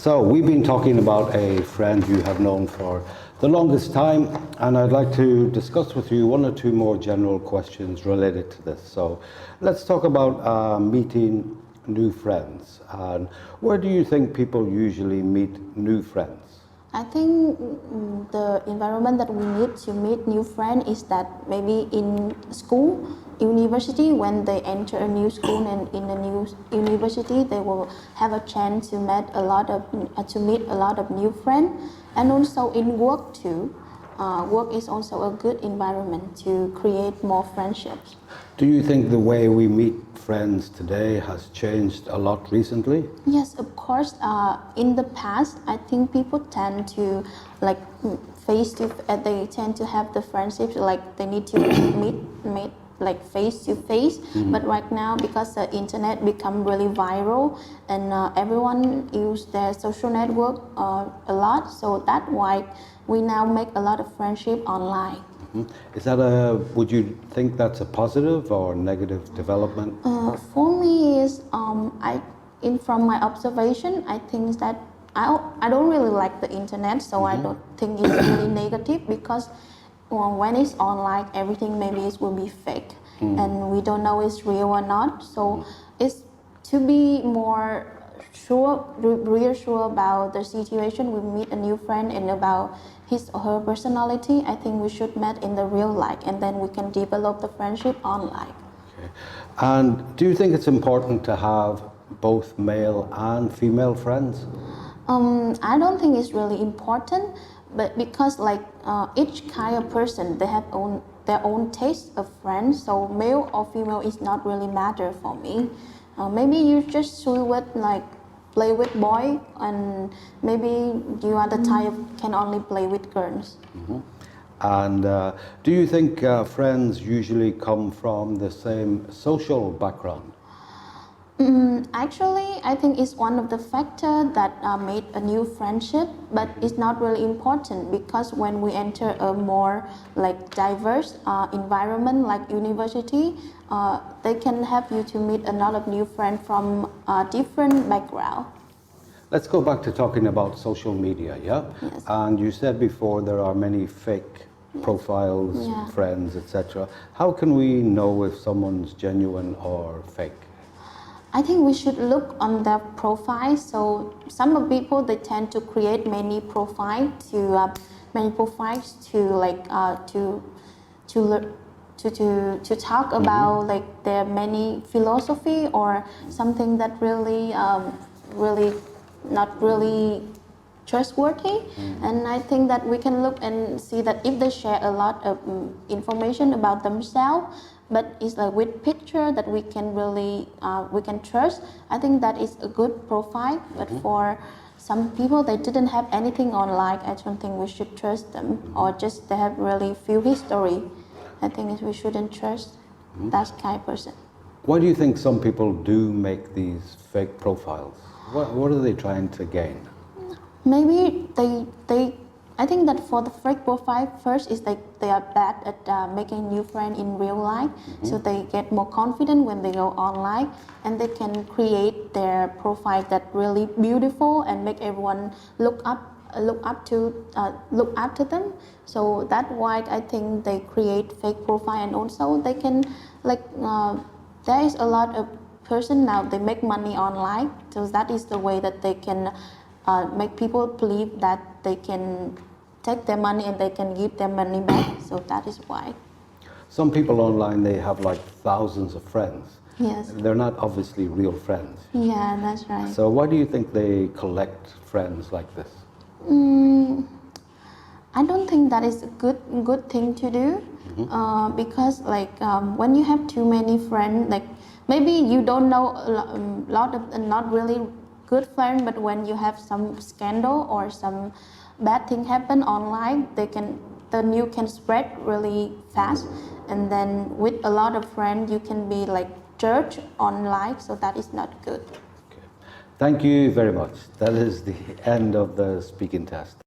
So we've been talking about a friend you have known for the longest time, and I'd like to discuss with you one or two more general questions related to this. So let's talk about meeting new friends. And where do you think people usually meet new friends? I think the environment that we need to meet new friends is that maybe in school, university, when they enter a new school and in a new university, they will have a chance to meet a lot of new friends, and also in work too. Work is also a good environment to create more friendships. Do you think the way we meet friends today has changed a lot recently? Yes, of course. In the past, I think people tend to they tend to have the friendships like they need to meet like face to face. But right now, because the internet become really viral and everyone use their social network a lot, so that's why we now make a lot of friendship online. Is that would you think that's a positive or negative development? For me, from my observation, I think that I don't really like the internet, so I don't think it's really negative, because when it's online, everything maybe it will be fake, and we don't know it's real or not. So it's to be more reassured about the situation. We meet a new friend and about his or her personality, I think we should meet in the real life, and then we can develop the friendship online. Okay. And do you think it's important to have both male and female friends? I don't think it's really important, but because each kind of person, they have their own taste of friends, so male or female is not really matter for me. Maybe you just play with boy, and maybe you are the type can only play with girls. And do you think friends usually come from the same social background? Actually, I think it's one of the factors that made a new friendship, but it's not really important, because when we enter a more diverse environment like university, they can help you to meet a lot of new friends from different background. Let's go back to talking about social media, yeah? Yes. And you said before there are many fake profiles, friends, etc. How can we know if someone's genuine or fake? I think we should look on their profile. So some of people, they tend to create many profiles to talk about their many philosophy or something that really not really trustworthy. And I think that we can look and see that if they share a lot of information about themselves, but it's with picture that we can really we can trust, I think that is a good profile. But for some people, they didn't have anything online, I don't think we should trust them, or just they have really few history. I think we shouldn't trust that kind of person. Why do you think some people do make these fake profiles? What are they trying to gain? Maybe I think that for the fake profile, first is they are bad at making new friends in real life, so they get more confident when they go online, and they can create their profile that really beautiful and make everyone look up to them. So that's why I think they create fake profile, and also they can there is a lot of person now, they make money online, so that is the way that they can make people believe that they can take their money and they can give their money back. So that is why. Some people online, they have thousands of friends. Yes. They're not obviously real friends. Yeah, that's right. So why do you think they collect friends like this? I don't think that is a good thing to do, because when you have too many friends, maybe you don't know a lot of not really good friends, but when you have some scandal or some bad thing happen online, the news can spread really fast, and then with a lot of friends you can be judged online, so that is not good. Okay. Thank you very much. That is the end of the speaking test.